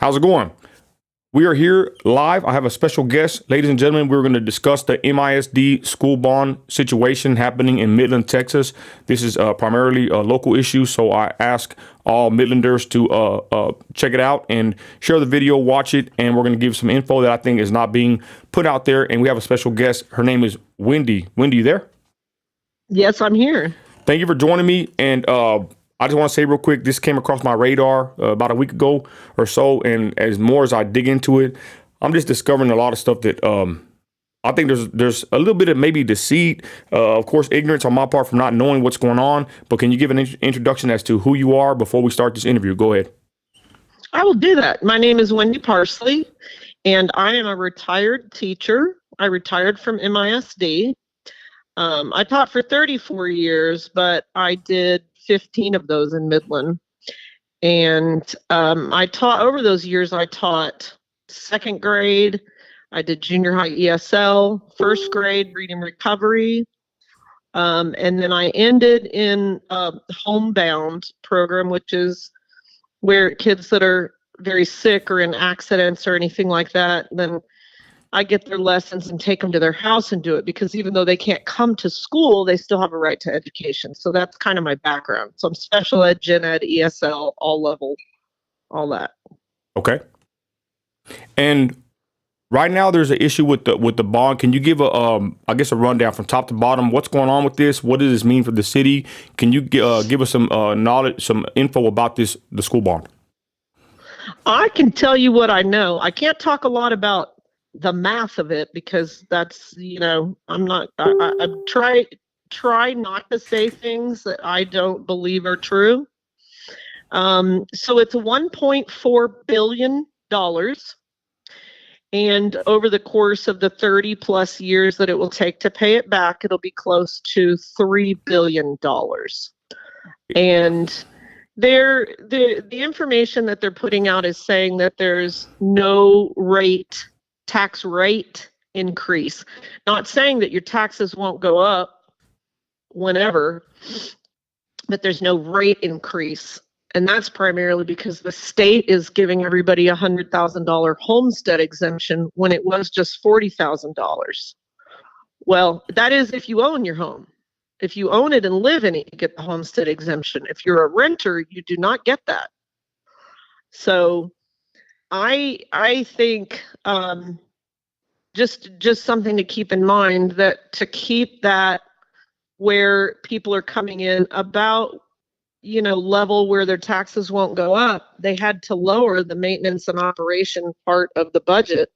How's it going? We are here live. I have a special guest. Ladies and gentlemen, we're going to discuss the MISD school bond situation happening in Midland, Texas. This is primarily a local issue, so I ask all Midlanders to check it out and share the video, watch it, and we're going to give some info that I think is not being put out there. And we have a special guest. Her name is Wendy. Wendy, you there? Yes, I'm here. Thank you for joining me. And I just want to say real quick, this came across my radar about a week ago or so, and as I dig into it, I'm just discovering a lot of stuff that I think there's a little bit of maybe deceit, of course, ignorance on my part from not knowing what's going on. But can you give an introduction as to who you are before we start this interview? Go ahead. I will do that. My name is Wendy Parsley, and I am a retired teacher. I retired from MISD. I taught for 34 years, but I did 15 of those in Midland. And I taught over those years, I taught second grade. I did junior high ESL, first grade reading recovery. And then I ended in a homebound program, which is where kids that are very sick or in accidents or anything like that, then I get their lessons and take them to their house and do it, because even though they can't come to school, they still have a right to education. So that's kind of my background. So I'm special ed, gen ed, ESL, all level, all that. Okay. And right now there's an issue with the bond. Can you give a rundown from top to bottom? What's going on with this? What does this mean for the city? Can you give us some knowledge, some info about the school bond? I can tell you what I know. I can't talk a lot about the math of it, because that's, I'm not, I try not to say things that I don't believe are true. So it's $1.4 billion. And over the course of the 30 plus years that it will take to pay it back, it'll be close to $3 billion. And the information that they're putting out is saying that there's no tax rate increase. Not saying that your taxes won't go up whenever, but there's no rate increase. And that's primarily because the state is giving everybody a $100,000 homestead exemption when it was just $40,000. Well, that is if you own your home. If you own it and live in it, you get the homestead exemption. If you're a renter, you do not get that. So I think just something to keep in mind, that to keep that where people are coming in about level where their taxes won't go up, they had to lower the maintenance and operation part of the budget,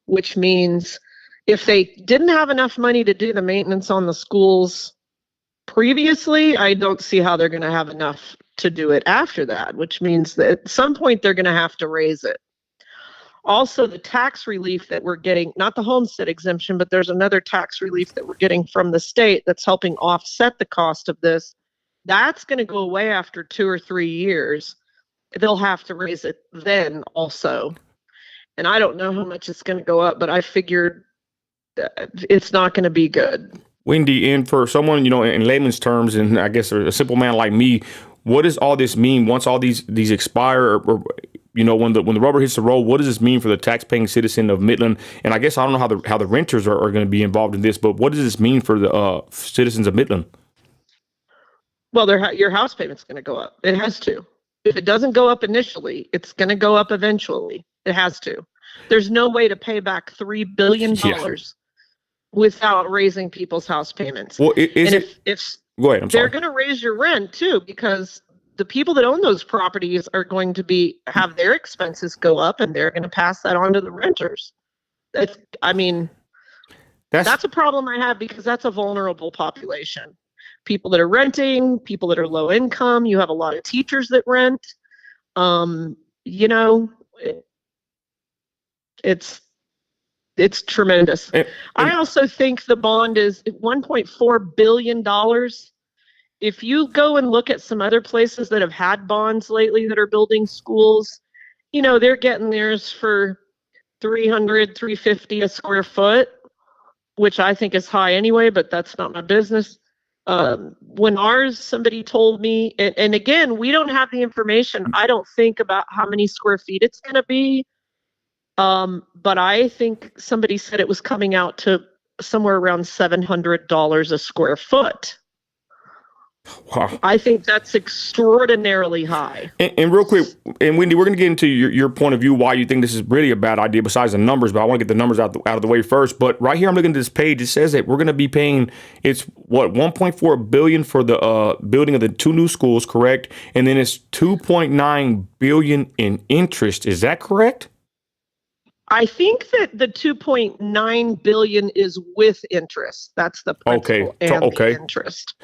which means if they didn't have enough money to do the maintenance on the schools previously, I don't see how they're going to have enough to do it after that, which means that at some point they're going to have to raise it. Also, the tax relief that we're getting, not the homestead exemption, but there's another tax relief that we're getting from the state that's helping offset the cost of this. That's going to go away after 2 or 3 years. They'll have to raise it then also. And I don't know how much it's going to go up, but I figured it's not going to be good. Wendy, and for someone, in layman's terms, and I guess a simple man like me, what does all this mean once all these expire, or when the rubber hits the road? What does this mean for the tax-paying citizen of Midland? And I guess I don't know how the renters are going to be involved in this, but what does this mean for the citizens of Midland? Well, your house payment's going to go up. It has to. If it doesn't go up initially, it's going to go up eventually. It has to. There's no way to pay back $3 billion without raising people's house payments. Well, go ahead. They're going to raise your rent too, because the people that own those properties are going to have their expenses go up, and they're going to pass that on to the renters. That's a problem I have, because that's a vulnerable population. People that are renting, people that are low income. You have a lot of teachers that rent. It's tremendous. I also think the bond is $1.4 billion. If you go and look at some other places that have had bonds lately that are building schools, they're getting theirs for $300, $350 a square foot, which I think is high anyway, but that's not my business. When ours, somebody told me, and again, we don't have the information, I don't think, about how many square feet it's going to be. But I think somebody said it was coming out to somewhere around $700 a square foot. Wow. I think that's extraordinarily high. And real quick, and Wendy, we're going to get into your point of view, why you think this is really a bad idea besides the numbers, but I want to get the numbers out of the way first. But right here, I'm looking at this page. It says that we're going to be paying, it's what, 1.4 billion for the building of the 2 new schools, correct? And then it's 2.9 billion in interest. Is that correct? I think that the 2.9 billion is with interest. That's the principal and the interest.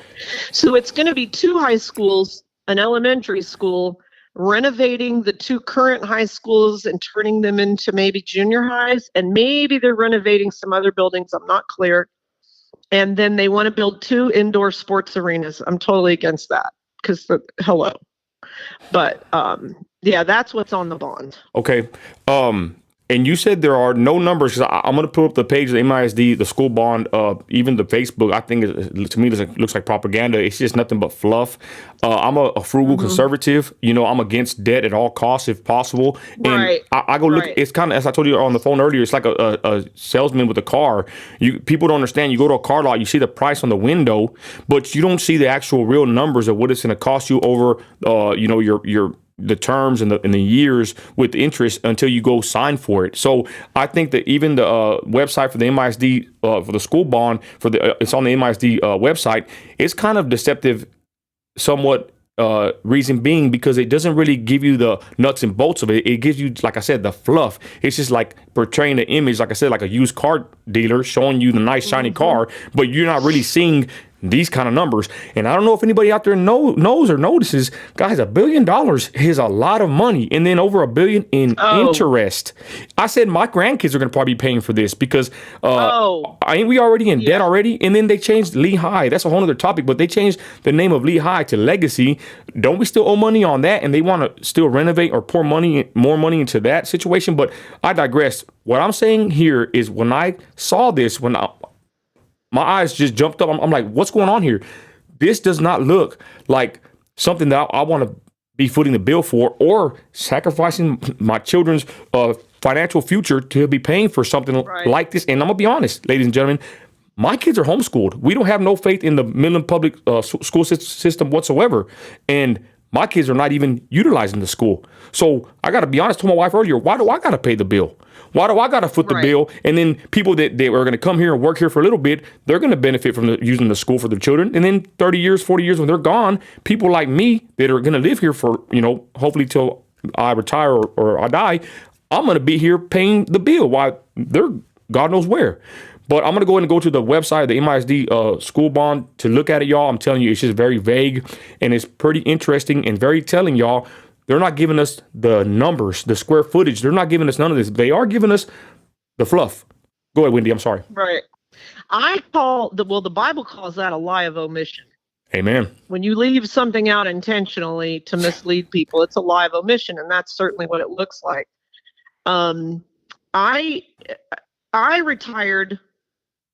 So it's going to be 2 high schools, an elementary school, renovating the 2 current high schools and turning them into maybe junior highs, and maybe they're renovating some other buildings. I'm not clear. And then they want to build 2 indoor sports arenas. I'm totally against that because hello. But yeah, that's what's on the bond. Okay. And you said there are no numbers. 'Cause I'm going to pull up the page of the MISD, the school bond, even the Facebook. I think to me it looks like propaganda. It's just nothing but fluff. I'm a frugal conservative. You know, I'm against debt at all costs if possible. And Right. I go look. It's kind of, as I told you on the phone earlier, it's like a salesman with a car. People don't understand. You go to a car lot, you see the price on the window, but you don't see the actual real numbers of what it's going to cost you over, your the terms and the years with interest until you go sign for it. So I think that even the website for the MISD for the school bond it's on the MISD website. It's kind of deceptive, somewhat. Reason being because it doesn't really give you the nuts and bolts of it. It gives you, like I said, the fluff. It's just like portraying the image, like I said, like a used car dealer showing you the nice shiny car, but you're not really seeing these kind of numbers. And I don't know if anybody out there knows or notices, guys, $1 billion is a lot of money. And then over $1 billion in interest. I said my grandkids are going to probably be paying for this because ain't we already in debt already? And then they changed Lehigh. That's a whole other topic, but they changed the name of Lehigh to Legacy. Don't we still owe money on that? And they want to still renovate or pour more money into that situation. But I digress. What I'm saying here is when I saw this, my eyes just jumped up. I'm like, what's going on here? This does not look like something that I want to be footing the bill for or sacrificing my children's financial future to be paying for something like this. And I'm going to be honest, ladies and gentlemen, my kids are homeschooled. We don't have no faith in the Midland public school system whatsoever. And my kids are not even utilizing the school. So I got to be honest, to my wife earlier, why do I got to pay the bill? Why do I got to foot the bill? And then people that they are going to come here and work here for a little bit, they're going to benefit from using the school for their children. And then 30 years, 40 years when they're gone, people like me that are going to live here for, hopefully till I retire or I die, I'm going to be here paying the bill while they're God knows where. But I'm going to go ahead and go to the website of the MISD school bond to look at it, y'all. I'm telling you, it's just very vague and it's pretty interesting and very telling, y'all. They're not giving us the numbers, the square footage. They're not giving us none of this. They are giving us the fluff. Go ahead, Wendy. I'm sorry. Right. The Bible calls that a lie of omission. Amen. When you leave something out intentionally to mislead people, it's a lie of omission, and that's certainly what it looks like. I retired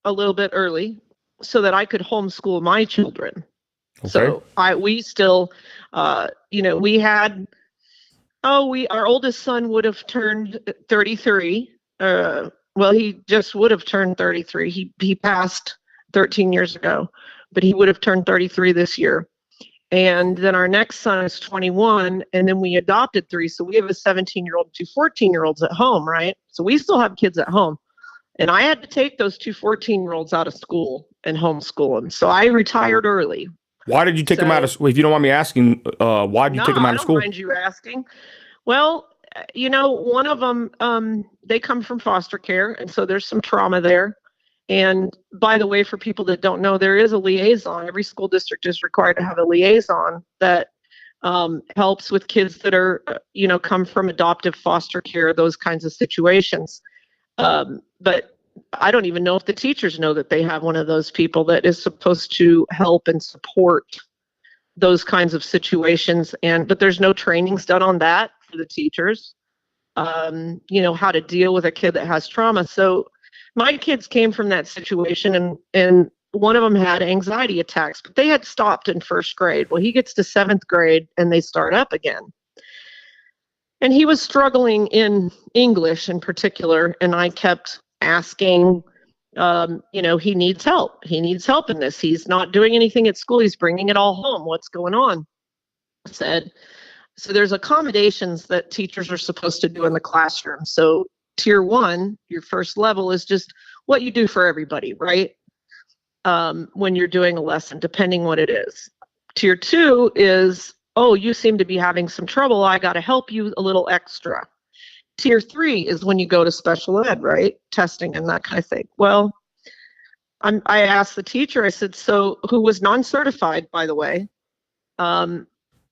a little bit early so that I could homeschool my children. Okay. So we still, we had. Our oldest son would have turned 33. He just would have turned 33. He passed 13 years ago, but he would have turned 33 this year. And then our next son is 21, and then we adopted 3. So we have a 17-year-old, 2 14-year-olds at home, right? So we still have kids at home. And I had to take those 2 14-year-olds out of school and homeschool them. So I retired early. Why did you take them out of school? If you don't mind me asking, why did you take them out of school? I don't mind you asking. Well, one of them, they come from foster care, and so there's some trauma there. And by the way, for people that don't know, there is a liaison. Every school district is required to have a liaison that helps with kids that are, come from adoptive foster care, those kinds of situations. But I don't even know if the teachers know that they have one of those people that is supposed to help and support those kinds of situations. But there's no trainings done on that for the teachers, how to deal with a kid that has trauma. So my kids came from that situation, and one of them had anxiety attacks, but they had stopped in first grade. Well, he gets to seventh grade and they start up again. And he was struggling in English in particular. And I kept asking, he needs help. He needs help in this. He's not doing anything at school. He's bringing it all home. What's going on? I said, so there's accommodations that teachers are supposed to do in the classroom. So tier 1, your first level, is just what you do for everybody, right? When you're doing a lesson, depending what it is. Tier 2 is, oh, you seem to be having some trouble. I got to help you a little extra. Tier 3 is when you go to special ed, right? Testing and that kind of thing. Well, I asked the teacher, I said, so who was non-certified, by the way,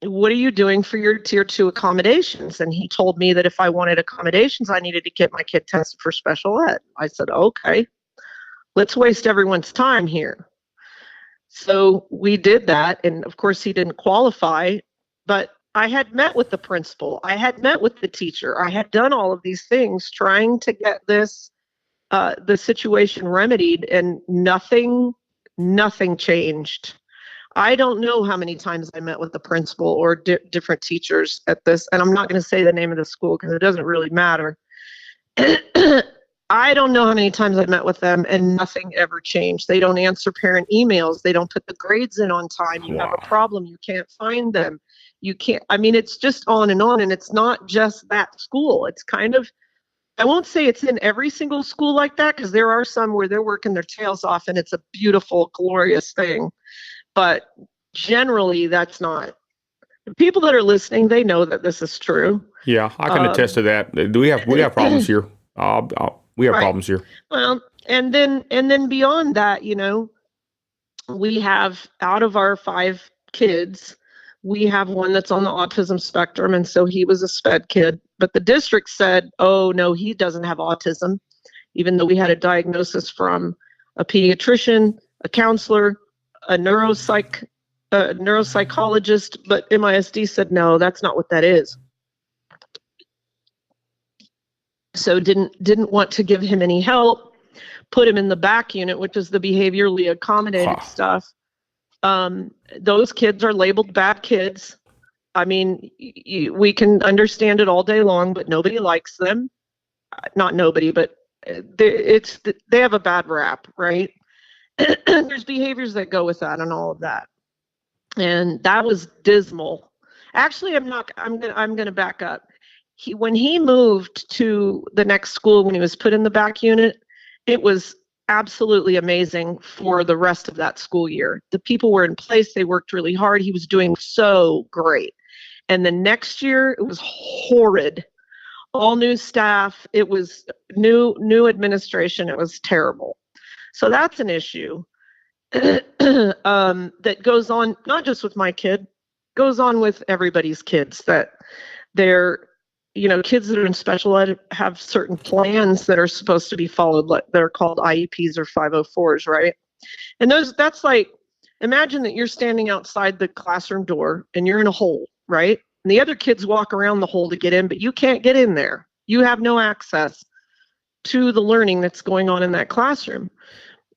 what are you doing for your tier 2 accommodations? And he told me that if I wanted accommodations, I needed to get my kid tested for special ed. I said, okay, let's waste everyone's time here. So we did that. And of course, he didn't qualify, but I had met with the principal. I had met with the teacher. I had done all of these things trying to get this, the situation remedied, and nothing changed. I don't know how many times I met with the principal or different teachers at this, and I'm not going to say the name of the school because it doesn't really matter. I don't know how many times I've met with them, and nothing ever changed. They don't answer parent emails. They don't put the grades in on time. You have a problem. You can't find them. You can't, I mean, it's just on, and it's not just that school. It's kind of, I won't say it's in every single school like that, because there are some where they're working their tails off and it's a beautiful, glorious thing. But generally, that's not. The people that are listening, they know that this is true. Yeah, I can attest to that. We have problems here. We have problems here. Well, and then beyond that, we have, out of our 5 kids, we have one that's on the autism spectrum, and so he was a SPED kid. But the district said, oh, no, he doesn't have autism, even though we had a diagnosis from a pediatrician, a counselor, a neuropsychologist, but MISD said, no, that's not what that is. So didn't want to give him any help, put him in the back unit, which is the behaviorally accommodated stuff. Those kids are labeled bad kids. I mean, we can understand it all day long, but nobody likes them. Not nobody, but they have a bad rap, right? There's behaviors that go with that and all of that. And that was dismal. Actually, I'm going to back up. When he moved to the next school, when he was put in the back unit, it was absolutely amazing for the rest of that school year. The people were in place. They worked really hard. He was doing so great. And the next year, it was horrid. All new staff. It was new administration. It was terrible. So that's an issue that goes on, not just with my kid, goes on with everybody's kids, that they're, kids that are in special ed have certain plans that are supposed to be followed, that are called IEPs or 504s, right? And that's like, imagine that you're standing outside the classroom door and you're in a hole, right? And the other kids walk around the hole to get in, but you can't get in there. You have no access to the learning that's going on in that classroom.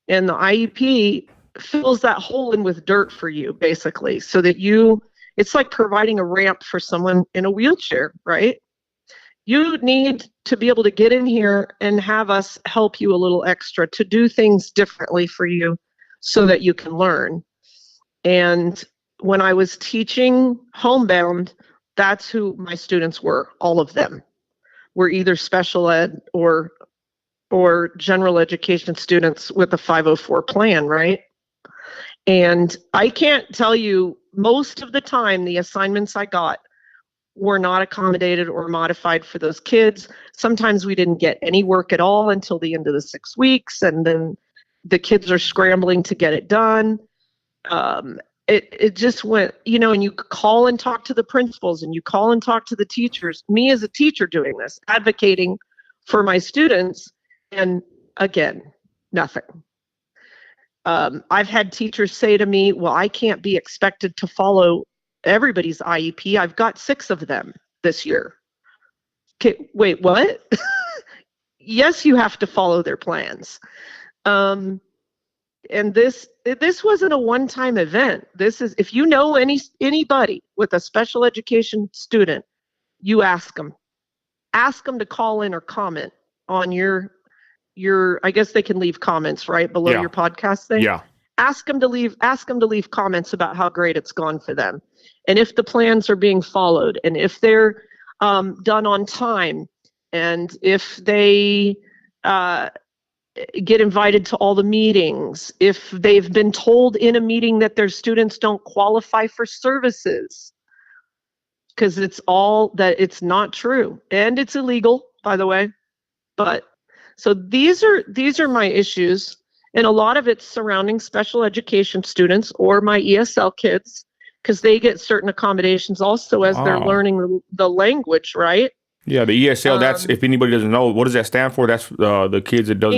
And the IEP fills that hole in with dirt for you, basically, so that it's like providing a ramp for someone in a wheelchair, right? You need to be able to get in here and have us help you a little extra to do things differently for you so that you can learn. And when I was teaching homebound, that's who my students were. All of them were either special ed or general education students with a 504 plan, right? And I can't tell you, most of the time, the assignments I got were not accommodated or modified for those kids. Sometimes we didn't get any work at all until the end of the 6 weeks, and then the kids are scrambling to get it done. It just went, and you call and talk to the principals, and you call and talk to the teachers. Me as a teacher doing this, advocating for my students, and again, nothing. I've had teachers say to me, well, I can't be expected to follow everybody's IEP. I've got 6 of them this year. Okay, wait, what? Yes, you have to follow their plans. And this wasn't a one-time event. This is, if you know anybody with a special education student, you ask them to call in or comment on your I guess they can leave comments right below Yeah. your podcast thing. Yeah. Ask them to leave comments about how great it's gone for them, and if the plans are being followed, and if they're done on time, and if they get invited to all the meetings, if they've been told in a meeting that their students don't qualify for services, because it's not true and it's illegal, by the way. But so these are my issues, and a lot of it's surrounding special education students or my ESL kids, because they get certain accommodations also as they're learning the language, right? Yeah, the ESL, that's, if anybody doesn't know, what does that stand for? That's the kids that doesn't...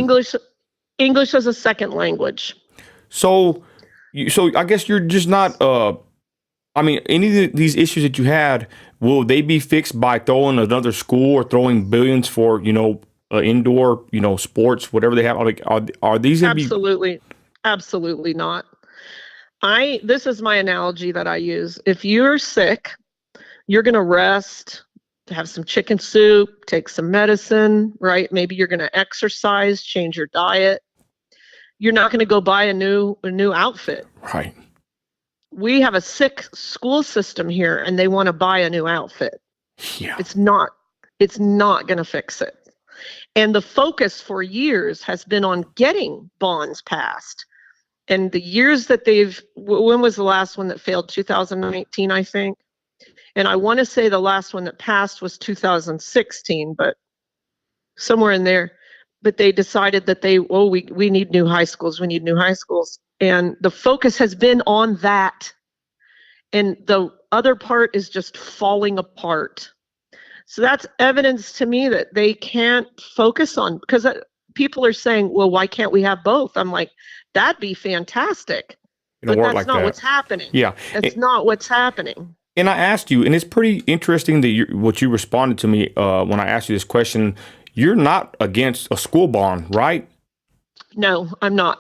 English as a second language. So I guess you're just not, I mean, any of these issues that you had, will they be fixed by throwing another school or throwing billions for, indoor, sports, whatever they have? Like, are these going to be... Absolutely not. This is my analogy that I use. If you're sick, you're going to rest, have some chicken soup, take some medicine, right? Maybe you're going to exercise, change your diet. You're not going to go buy a new outfit. Right. We have a sick school system here, and they want to buy a new outfit. Yeah. It's not going to fix it. And the focus for years has been on getting bonds passed. And the years that when was the last one that failed? 2019, I think. And I want to say the last one that passed was 2016, but somewhere in there. But they decided that we need new high schools. We need new high schools. And the focus has been on that. And the other part is just falling apart. So that's evidence to me that they can't focus on, because people are saying, well, why can't we have both? I'm like, that'd be fantastic. But that's not what's happening. Yeah. That's not what's happening. And I asked you, and it's pretty interesting that what you responded to me when I asked you this question. You're not against a school bond, right? No, I'm not.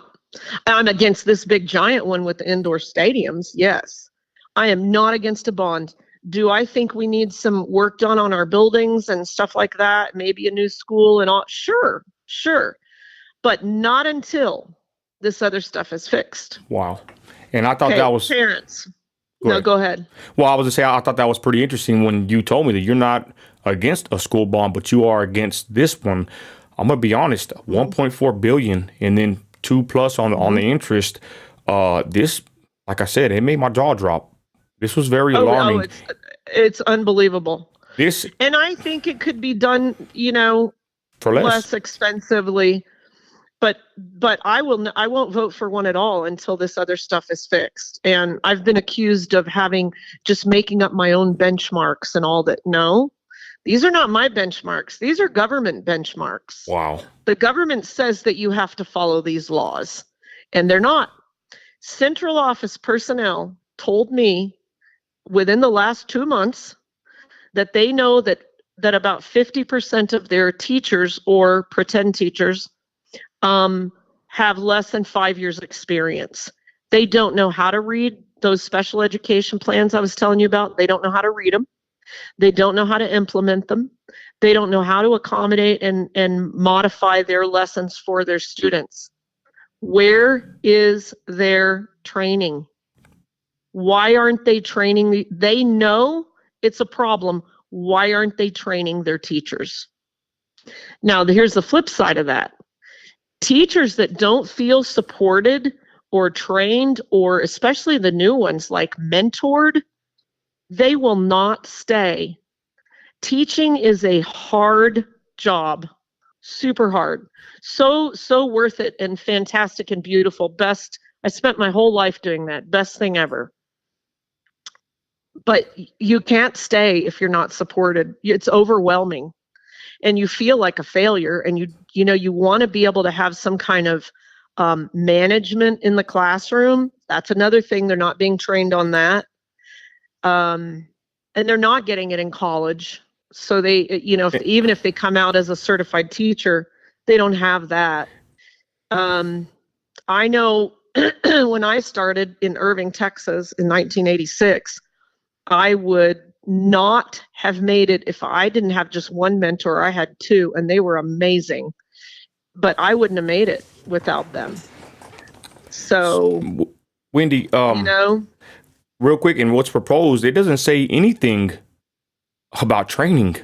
I'm against this big giant one with the indoor stadiums. Yes. I am not against a bond. Do I think we need some work done on our buildings and stuff like that? Maybe a new school and all? Sure. But not until this other stuff is fixed. Wow. And I thought that was... Parents. Go ahead. Well, I was going to say, I thought that was pretty interesting when you told me that you're not against a school bond, but you are against this one. I'm going to be honest, 1.4 billion and then 2+ on the interest. This, like I said, it made my jaw drop. This was very alarming. It's unbelievable. And I think it could be done, for less expensively. But I won't vote for one at all until this other stuff is fixed. And I've been accused of just making up my own benchmarks and all that. No, these are not my benchmarks. These are government benchmarks. Wow. The government says that you have to follow these laws, and they're not. Central office personnel told me within the last 2 months that they know that about 50% of their teachers or pretend teachers have less than 5 years experience. They don't know how to read those special education plans I was telling you about. They don't know how to read them. They don't know how to implement them. They don't know how to accommodate and modify their lessons for their students. Where is their training? Why aren't they training? They know it's a problem. Why aren't they training their teachers? Now, here's the flip side of that. Teachers that don't feel supported or trained, or especially the new ones like mentored, they will not stay. Teaching is a hard job, super hard. So worth it and fantastic and beautiful. I spent my whole life doing that. Best thing ever. But you can't stay if you're not supported. It's overwhelming. And you feel like a failure, and you want to be able to have some kind of management in the classroom. That's another thing. They're not being trained on that. And they're not getting it in college. So they, even if they come out as a certified teacher, they don't have that. I know when I started in Irving, Texas in 1986, I would not have made it if I didn't have just one mentor. I had two, and they were amazing, but I wouldn't have made it without them. So, Wendy, real quick, in what's proposed, it doesn't say anything about training.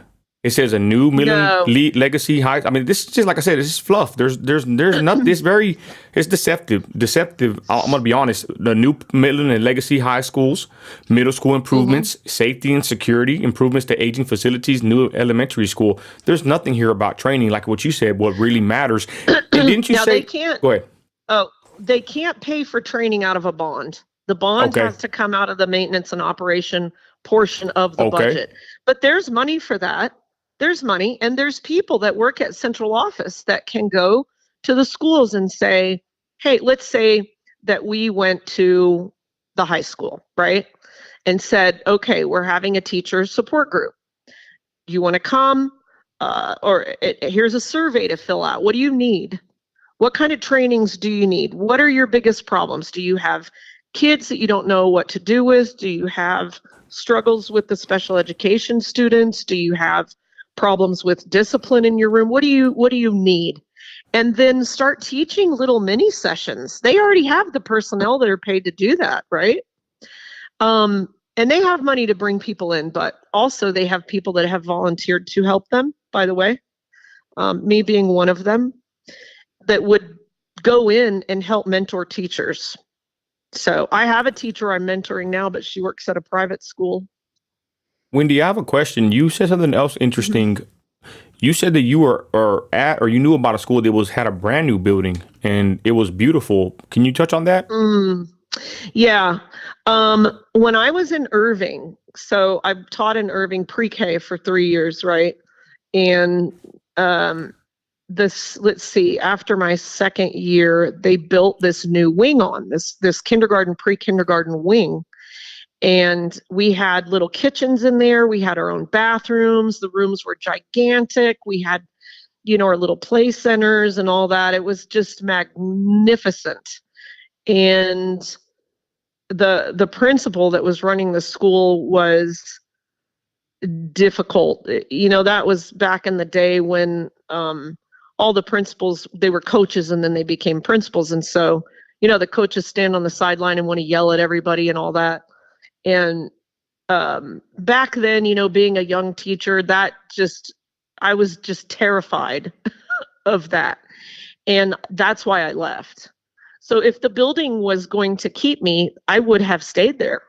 It says a new Midland Legacy High. I mean, this is just, like I said, this is fluff. There's nothing. It's deceptive. I'm gonna be honest. The new Midland and Legacy High schools, middle school improvements, safety and security improvements to aging facilities, new elementary school. There's nothing here about training, like what you said. What really matters. And didn't you say? They can't. Go ahead. Oh, they can't pay for training out of a bond. The bond has to come out of the maintenance and operation portion of the budget. But there's money for that. There's money, and there's people that work at central office that can go to the schools and say, hey, let's say that we went to the high school, right? And said, okay, we're having a teacher support group. You want to come? Here's a survey to fill out. What do you need? What kind of trainings do you need? What are your biggest problems? Do you have kids that you don't know what to do with? Do you have struggles with the special education students? Do you have problems with discipline in your room? What do you need? And then start teaching little mini sessions. They already have the personnel that are paid to do that, right? And they have money to bring people in, but also they have people that have volunteered to help them, by the way, me being one of them, that would go in and help mentor teachers. So I have a teacher I'm mentoring now, but she works at a private school. Wendy, I have a question. You said something else interesting. You said that you were at, or you knew about a school that had a brand new building and it was beautiful. Can you touch on that? Yeah. When I was in Irving, so I've taught in Irving pre-K for 3 years, right? And let's see, after my second year, they built this new wing on this kindergarten, pre-kindergarten wing. And we had little kitchens in there. We had our own bathrooms. The rooms were gigantic. We had, our little play centers and all that. It was just magnificent. And the principal that was running the school was difficult. That was back in the day when all the principals, they were coaches and then they became principals. And so, the coaches stand on the sideline and want to yell at everybody and all that. And back then, being a young teacher, I was just terrified of that. And that's why I left. So if the building was going to keep me, I would have stayed there.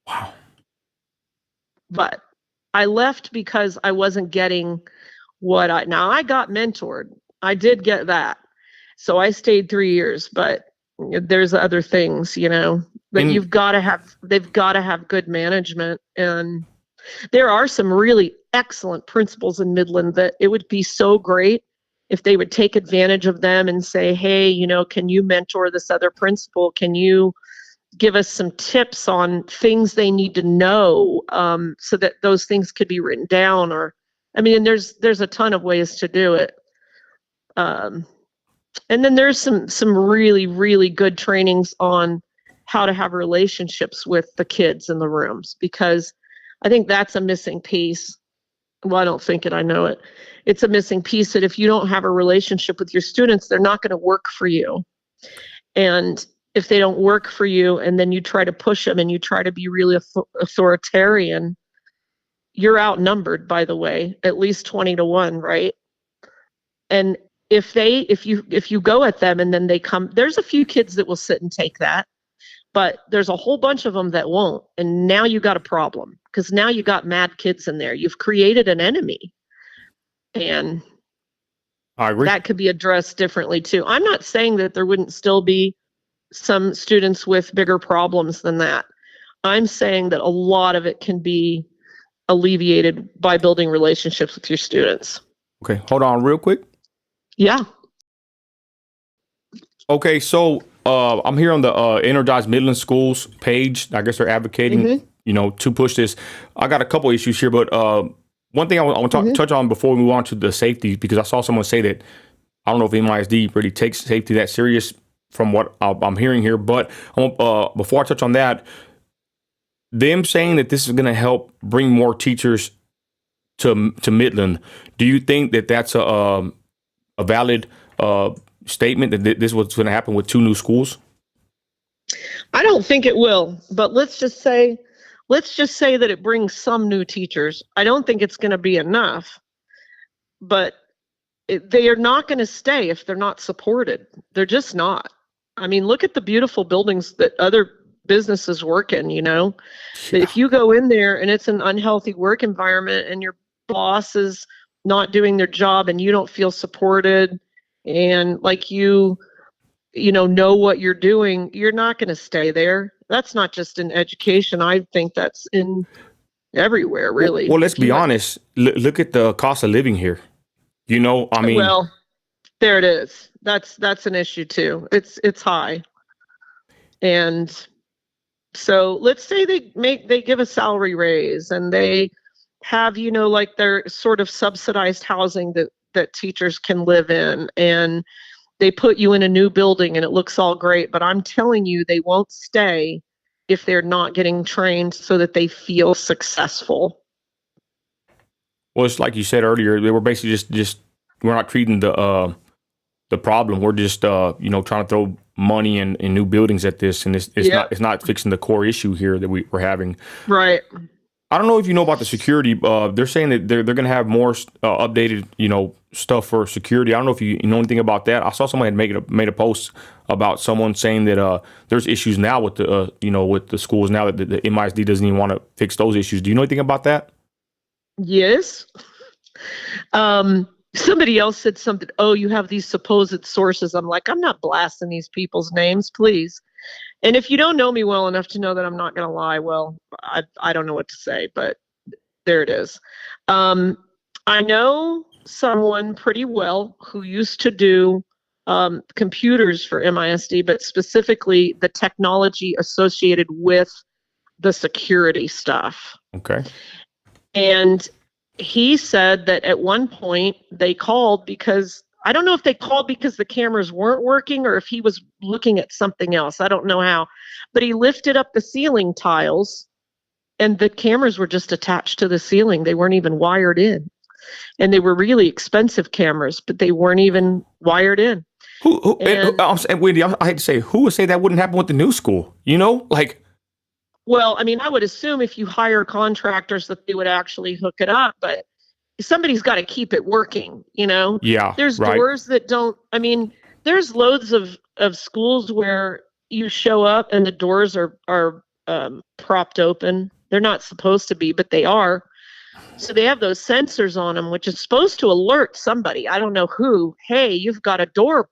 Wow. But I left because I wasn't getting now I got mentored. I did get that. So I stayed 3 years, but there's other things, that they've got to have good management. And there are some really excellent principals in Midland that it would be so great if they would take advantage of them and say, hey, can you mentor this other principal? Can you give us some tips on things they need to know, so that those things could be written down? And there's a ton of ways to do it. And then there's some really, really good trainings on how to have relationships with the kids in the rooms, because I think that's a missing piece. Well, I don't think it, I know it. It's a missing piece that if you don't have a relationship with your students, they're not going to work for you. And if they don't work for you and then you try to push them and you try to be really authoritarian, you're outnumbered, by the way, at least 20-1, right? And if you go at them and then they come, there's a few kids that will sit and take that, but there's a whole bunch of them that won't. And now you got a problem, because now you got mad kids in there. You've created an enemy. And I agree. That could be addressed differently too. I'm not saying that there wouldn't still be some students with bigger problems than that. I'm saying that a lot of it can be alleviated by building relationships with your students. Okay, hold on real quick. Yeah. Okay, so I'm here on the Energized Midland Schools page. I guess they're advocating, to push this. I got a couple issues here, but one thing I want to touch on before we move on to the safety, because I saw someone say that I don't know if MISD really takes safety that serious. from what I'm hearing here. But before I touch on that, them saying that this is going to help bring more teachers to Midland. Do you think that that's a valid statement that this was going to happen with 2 new schools? I don't think it will, but let's just say that it brings some new teachers. I don't think it's going to be enough, but they are not going to stay if they're not supported. They're just not. I mean, look at the beautiful buildings that other businesses work in, you know. Yeah. If you go in there and it's an unhealthy work environment and your boss is not doing their job and you don't feel supported and like you know what you're doing, you're not going to stay there. That's not just in education. I think that's in everywhere, really. Well, let's be honest. Look at the cost of living here. You know, I mean, Well, there it is. That's an issue too. It's high. And so let's say they give a salary raise and they have, you know, like their sort of subsidized housing that teachers can live in, and they put you in a new building and it looks all great, but I'm telling you they won't stay if they're not getting trained so that they feel successful. well, it's like you said earlier. They were basically just we're not treating the problem. We're just trying to throw money in new buildings at this, and it's not fixing the core issue here that we're having. Right. I don't know if you know about the security. They're saying that they're going to have more updated, stuff for security. I don't know if you know anything about that. I saw someone had made a post about someone saying that there's issues now with the with the schools now that the MISD doesn't even want to fix those issues. Do you know anything about that? Yes. Somebody else said something. Oh, you have these supposed sources. I'm like, I'm not blasting these people's names, please. And if you don't know me well enough to know that I'm not going to lie, well, I don't know what to say, but there it is. I know someone pretty well who used to do computers for MISD, but specifically the technology associated with the security stuff. Okay. And he said that at one point they called because I don't know if they called because the cameras weren't working or if he was looking at something else. I don't know how. But he lifted up the ceiling tiles and the cameras were just attached to the ceiling. They weren't even wired in. And they were really expensive cameras, but they weren't even wired in. Wendy, I hate to say, who would say that wouldn't happen with the new school? Well, I mean, I would assume if you hire contractors that they would actually hook it up, but somebody's got to keep it working, Yeah. There's right. doors that don't, I mean, there's loads of schools where you show up and the doors are propped open. They're not supposed to be, but they are. So they have those sensors on them, which is supposed to alert somebody. I don't know who. Hey, you've got a door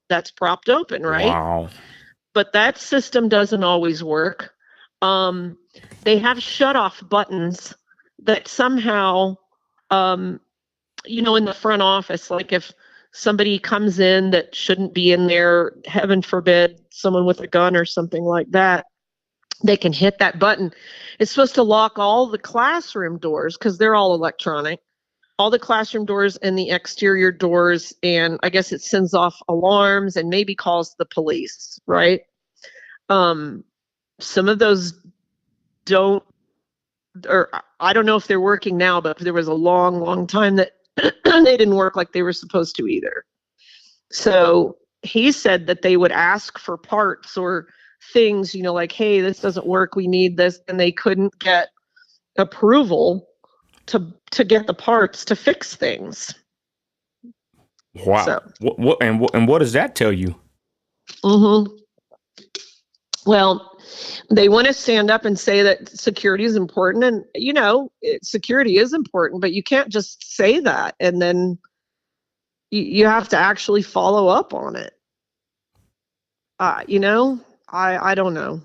that's propped open, right? Wow. But that system doesn't always work. They have shut-off buttons that somehow, in the front office, like if somebody comes in that shouldn't be in there, heaven forbid, someone with a gun or something like that, they can hit that button. It's supposed to lock all the classroom doors because they're all electronic, all the classroom doors and the exterior doors. And I guess it sends off alarms and maybe calls the police, right? Some of those don't, or I don't know if they're working now, but there was a long, long time that they didn't work like they were supposed to either. So he said that they would ask for parts or things, like, hey, this doesn't work, we need this, and they couldn't get approval to get the parts to fix things. Wow. So. What does that tell you? Mm-hmm. Well, they want to stand up and say that security is important, and security is important, but you can't just say that and then you have to actually follow up on it. I don't know.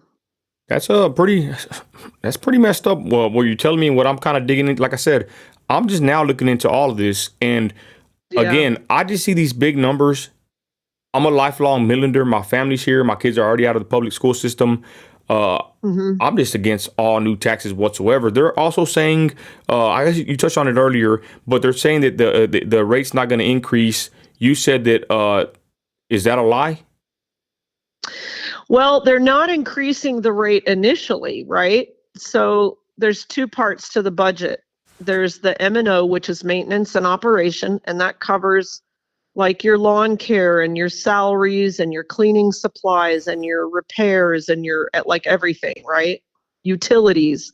That's pretty messed up. Well, you're telling me what I'm kind of digging into. Like I said, I'm just now looking into all of this, and again, I just see these big numbers. I'm a lifelong Midlander. My family's here. My kids are already out of the public school system. I'm just against all new taxes whatsoever. They're also saying, I guess you touched on it earlier, but they're saying that the rate's not going to increase. You said that, is that a lie? Well, they're not increasing the rate initially, right? So there's two parts to the budget. There's the M&O, which is maintenance and operation, and that covers like your lawn care and your salaries and your cleaning supplies and your repairs and your like everything, right? Utilities.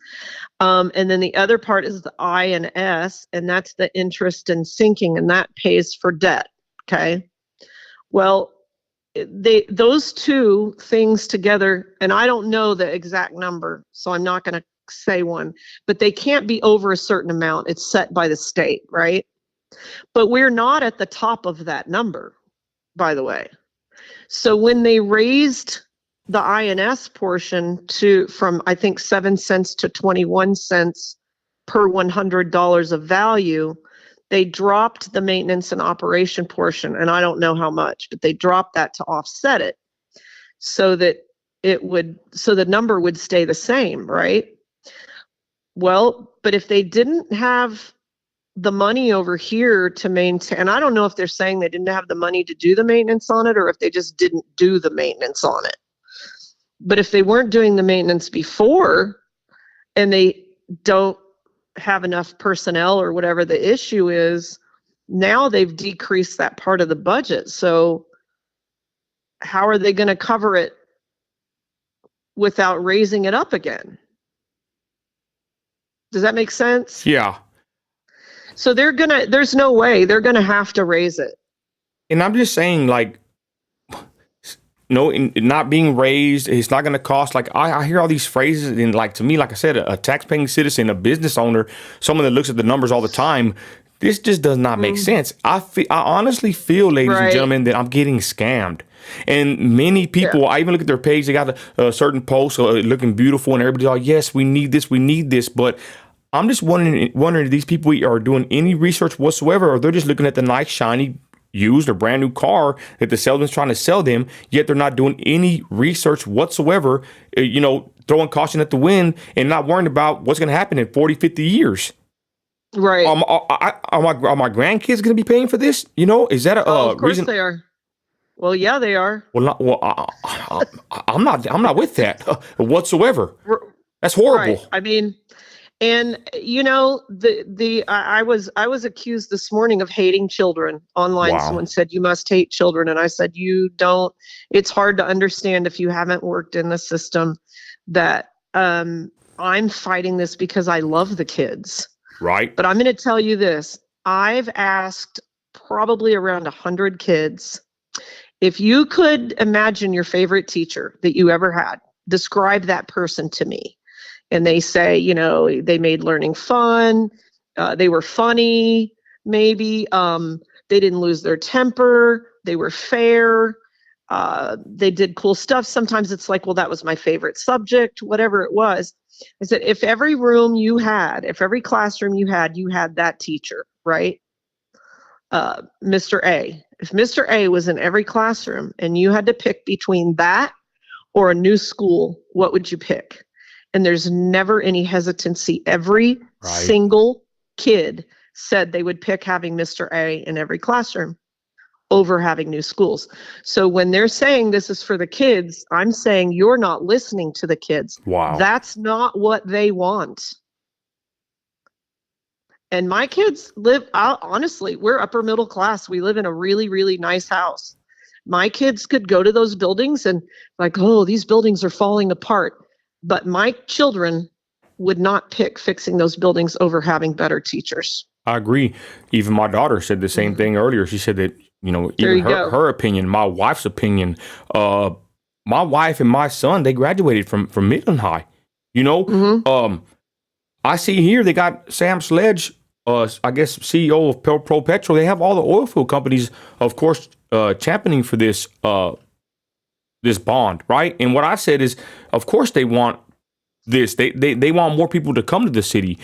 And then the other part is the I&S, and that's the interest and sinking, and that pays for debt. Okay. Well, those two things together, and I don't know the exact number, so I'm not going to say one, but they can't be over a certain amount. It's set by the state, right? But we're not at the top of that number, by the way. So when they raised the I&S portion from I think 7 cents to 21 cents per $100 of value, they dropped the maintenance and operation portion, and I don't know how much, but they dropped that to offset it so that so the number would stay the same, right? Well, but if they didn't have the money over here to maintain, and I don't know if they're saying they didn't have the money to do the maintenance on it or if they just didn't do the maintenance on it. But if they weren't doing the maintenance before and they don't have enough personnel or whatever the issue is, now they've decreased that part of the budget. So how are they going to cover it without raising it up again? Does that make sense? Yeah. So there's no way they're gonna have to raise it. And I'm just saying, like, no, not being raised, it's not going to cost. Like, I hear all these phrases, and like, to me, like I said, a tax-paying citizen, a business owner, someone that looks at the numbers all the time, this just does not make sense. I honestly feel, ladies and gentlemen, that I'm getting scammed. And many people, I even look at their page, they got a certain post looking beautiful, and everybody's like, yes, we need this. But I'm just wondering if these people are doing any research whatsoever, or they're just looking at the nice, shiny, used or brand new car that the salesman's trying to sell them, yet they're not doing any research whatsoever, throwing caution at the wind and not worrying about what's going to happen in 40, 50 years. Right. Are my grandkids going to be paying for this? Is that of course reason? They are. Well, yeah, they are. I'm not with that whatsoever. That's horrible. Right. I mean, and I was accused this morning of hating children online. Wow. Someone said you must hate children, and I said you don't. It's hard to understand if you haven't worked in the system that I'm fighting this because I love the kids. Right. But I'm going to tell you this. I've asked probably around 100 kids, if you could imagine your favorite teacher that you ever had, describe that person to me. And they say, they made learning fun. They were funny, maybe. They didn't lose their temper. They were fair. They did cool stuff. Sometimes it's like, well, that was my favorite subject, whatever it was. I said, if every classroom you had, that teacher, right? Mr. A. If Mr. A was in every classroom and you had to pick between that or a new school, what would you pick? And there's never any hesitancy. Every single kid said they would pick having Mr. A in every classroom over having new schools. So when they're saying this is for the kids, I'm saying you're not listening to the kids. Wow. That's not what they want. And my kids honestly, we're upper middle class. We live in a really, really nice house. My kids could go to those buildings and like, oh, these buildings are falling apart. But my children would not pick fixing those buildings over having better teachers. I agree. Even my daughter said the same thing earlier. She said that, even her opinion, my wife's opinion, my wife and my son, they graduated from Midland High. I see here they got Sam Sledge, I guess CEO of Petrol. They have all the oil field companies, of course, championing for this bond, right? And what I said is, of course they want this. They want more people to come to the city.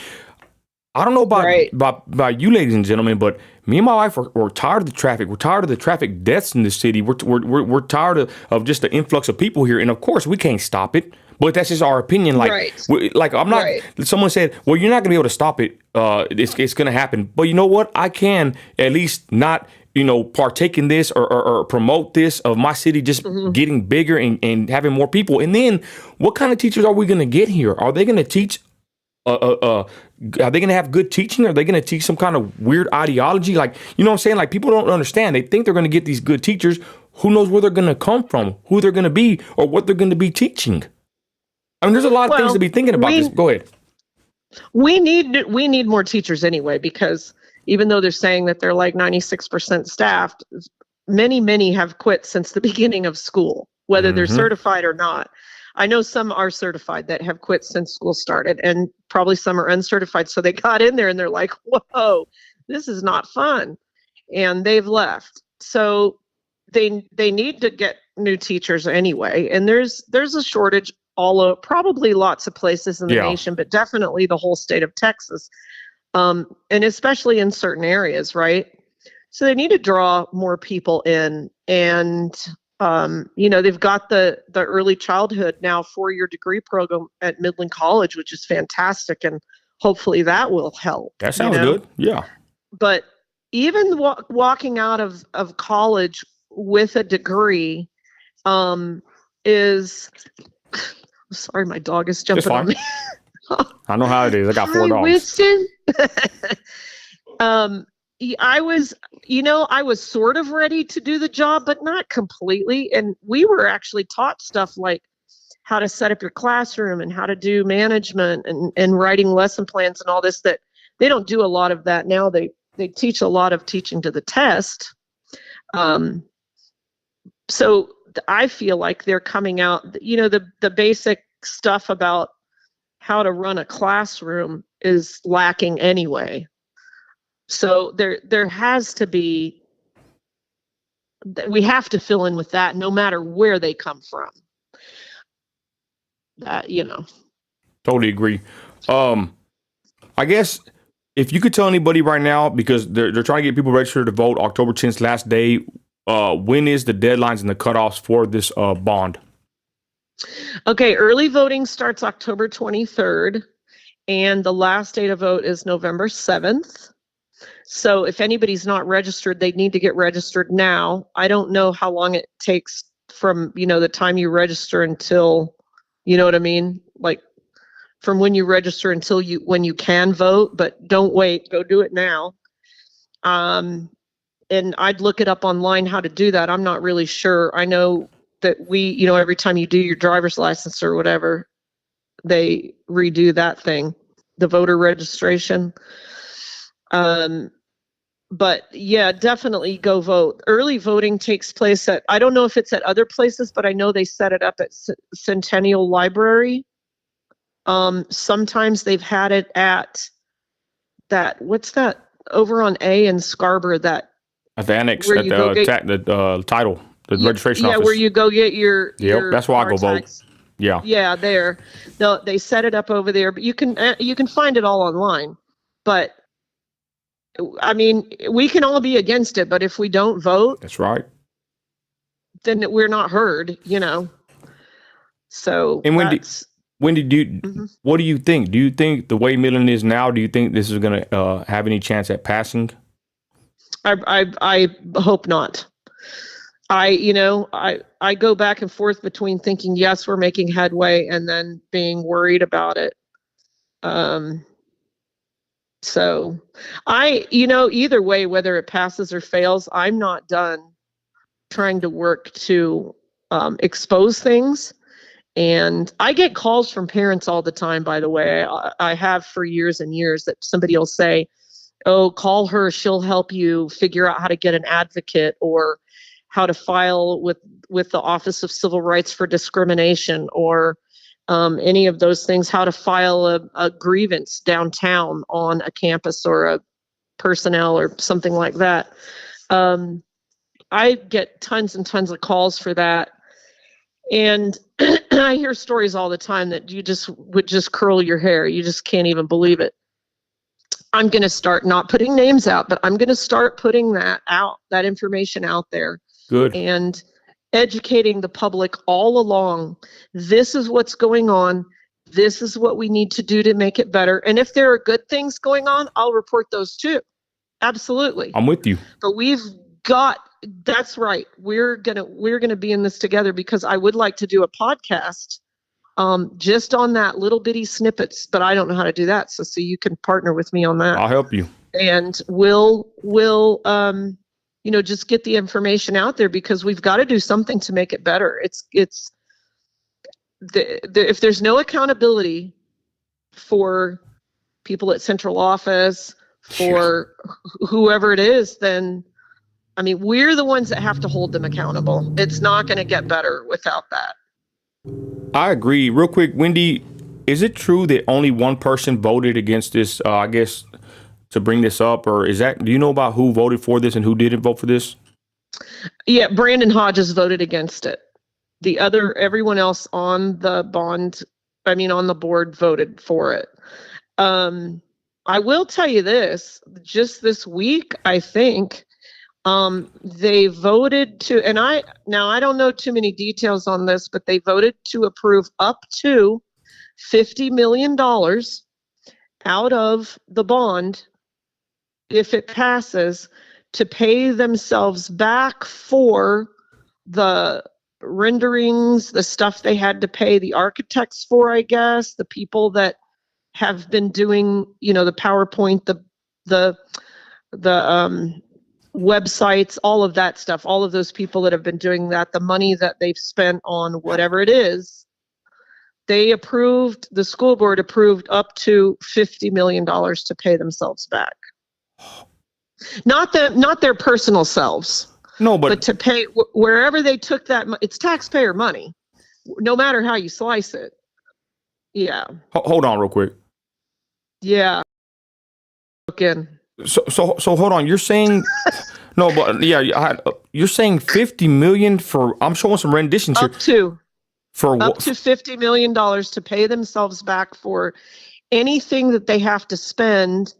I don't know about you, ladies and gentlemen, but me and my wife we're tired of the traffic. We're tired of the traffic deaths in the city. We're tired of just the influx of people here. And of course, we can't stop it. But that's just our opinion. I'm not. Someone said, "Well, you're not going to be able to stop it. It's going to happen." But you know what? I can at least not partake in this or promote this of my city just getting bigger and having more people? And then what kind of teachers are we going to get here? Are they going to teach are they going to have good teaching? Are they going to teach some kind of weird ideology? Like, you know what I'm saying? Like, people don't understand. They think they're going to get these good teachers. Who knows where they're going to come from, who they're going to be, or what they're going to be teaching? I mean, there's a lot of things to be thinking about this. Go ahead. We need more teachers anyway, because even though they're saying that they're like 96% staffed, many have quit since the beginning of school, whether they're certified or not. I know some are certified that have quit since school started, and probably some are uncertified. So they got in there and they're like, whoa, this is not fun. And they've left. So they need to get new teachers anyway. And there's a shortage probably lots of places in the nation, but definitely the whole state of Texas. And especially in certain areas, right? So they need to draw more people in. And they've got the early childhood now 4-year degree program at Midland College, which is fantastic, and hopefully that will help. That sounds good. Yeah. But even walking out of college with a degree is sorry, my dog is jumping on me. I know how it is. I got 4 dogs. Winston. I was sort of ready to do the job, but not completely. And we were actually taught stuff like how to set up your classroom and how to do management and writing lesson plans and all this, that they don't do a lot of that now. They teach a lot of teaching to the test. So I feel like they're coming out, the basic stuff about how to run a classroom is lacking anyway. So there has to be, we have to fill in with that no matter where they come from. Totally agree. I guess if you could tell anybody right now, because they're trying to get people registered to vote, October 10th, last day, when is the deadlines and the cutoffs for this bond? Okay, early voting starts October 23rd, and the last day to vote is November 7th. So if anybody's not registered, they need to get registered now. I don't know how long it takes from, the time you register until, you know what I mean? Like from when you register until when you can vote, but don't wait, go do it now. And I'd look it up online how to do that. I'm not really sure. I know that every time you do your driver's license or whatever, they redo that thing, the voter registration. But yeah, definitely go vote. Early voting takes place I don't know if it's at other places, but I know they set it up at Centennial Library. Sometimes they've had it at what's that over on A in Scarborough, that at the annex, at the title, the registration office. Yeah, where you go get your that's where I go vote. Yeah. Yeah, there. They set it up over there, but you can find it all online. But I mean, we can all be against it, but if we don't vote, that's right, then we're not heard, So and Wendy, what do you think? Do you think the way Midland is now, do you think this is going to have any chance at passing? I hope not. I go back and forth between thinking, yes, we're making headway, and then being worried about it. So either way, whether it passes or fails, I'm not done trying to work to expose things. And I get calls from parents all the time, by the way. I have for years and years, that somebody will say, oh, call her, she'll help you figure out how to get an advocate, or how to file with the Office of Civil Rights for discrimination, or any of those things, how to file a grievance downtown on a campus or a personnel or something like that. I get tons and tons of calls for that. And I hear stories all the time that you would just curl your hair. You just can't even believe it. I'm going to start not putting names out, but I'm going to start putting that information out there. Good. And educating the public all along. This is what's going on. This is what we need to do to make it better. And if there are good things going on, I'll report those too. Absolutely. I'm with you. But we've That's right. We're gonna be in this together, because I would like to do a podcast just on that, little bitty snippets, but I don't know how to do that. So you can partner with me on that, I'll help you. and we'll just get the information out there, because we've got to do something to make it better. If there's no accountability for people at central office, for whoever it is, then I mean, we're the ones that have to hold them accountable. It's not going to get better without that. I agree. Real quick, Wendy, is it true that only one person voted against this? I guess to bring this up, or do you know about who voted for this and who didn't vote for this? Yeah, Brandon Hodges voted against it. Everyone else on the board voted for it. I will tell you this, just this week, I think, they voted to, and I don't know too many details on this, but they voted to approve up to $50 million out of the bond, if it passes, to pay themselves back for the renderings, the stuff they had to pay the architects for, I guess, the people that have been doing, the PowerPoint, the websites, all of that stuff, all of those people that have been doing that, the money that they've spent on whatever it is, the school board approved up to $50 million to pay themselves back. Not their personal selves. No, but to pay wherever they took that, it's taxpayer money, no matter how you slice it. Yeah. Hold on real quick. Yeah. Again. So hold on. You're saying no, but yeah, you're saying 50 million for. I'm showing some renditions here. Up to $50 million to pay themselves back for anything that they have to spend,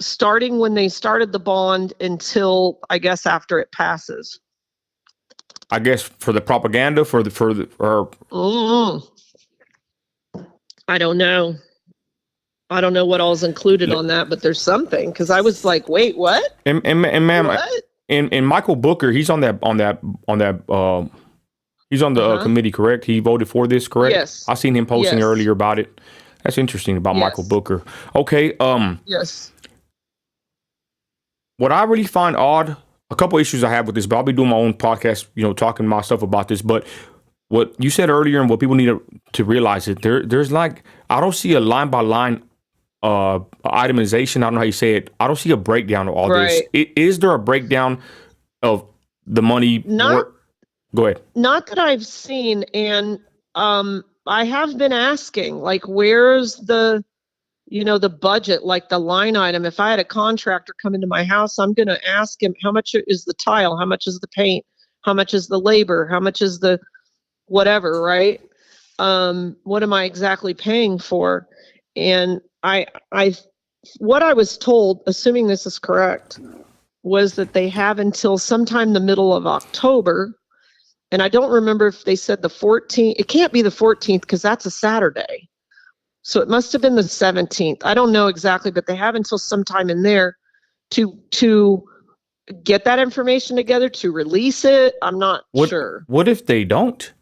starting when they started the bond until, I guess, after it passes. I guess for the propaganda, I don't know. I don't know what all's included on that, but there's something, because I was like, wait, what? And ma'am, what? And Michael Booker, he's on that he's on the committee, correct? He voted for this, correct? Yes. I seen him posting earlier about it. That's interesting about Michael Booker. Okay. Yes. What I really find odd, a couple issues I have with this, but I'll be doing my own podcast, talking my stuff about this. But what you said earlier and what people need to realize is there's like, I don't see a line by line itemization. I don't know how you say it. I don't see a breakdown of all this. Is there a breakdown of the money? Go ahead. Not that I've seen. And I have been asking, like, where's the budget, like the line item. If I had a contractor come into my house, I'm going to ask him, how much is the tile? How much is the paint? How much is the labor? How much is the whatever, right? What am I exactly paying for? And what I was told, assuming this is correct, was that they have until sometime the middle of October. And I don't remember if they said the 14th. It can't be the 14th, because that's a Saturday. So it must have been the 17th. I don't know exactly, but they have until sometime in there to get that information together, to release it. I'm not sure. What if they don't?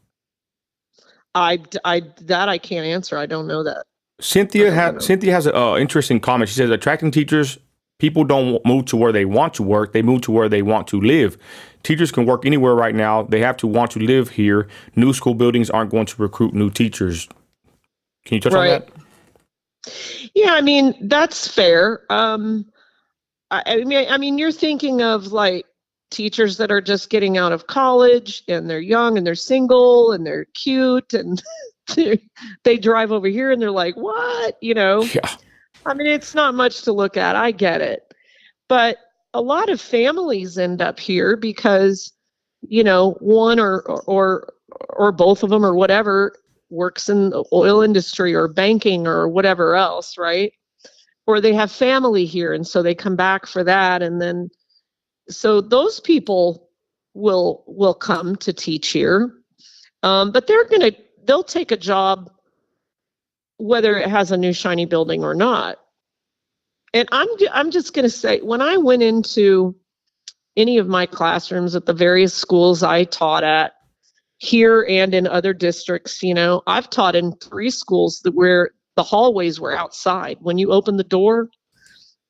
I can't answer. I don't know that. Cynthia has an interesting comment. She says, attracting teachers, people don't move to where they want to work. They move to where they want to live. Teachers can work anywhere right now. They have to want to live here. New school buildings aren't going to recruit new teachers. Can you touch on that? Yeah, I mean, that's fair. I mean, you're thinking of like teachers that are just getting out of college, and they're young and they're single and they're cute, and they drive over here and they're like, what? Yeah. I mean, it's not much to look at. I get it. But a lot of families end up here because, one or both of them or whatever works in the oil industry or banking or whatever else, right? Or they have family here, and so they come back for that. And then, so those people will come to teach here. But they'll take a job whether it has a new shiny building or not. And I'm just going to say, when I went into any of my classrooms at the various schools I taught at here and in other districts. I've taught in 3 schools where the hallways were outside. When you opened the door,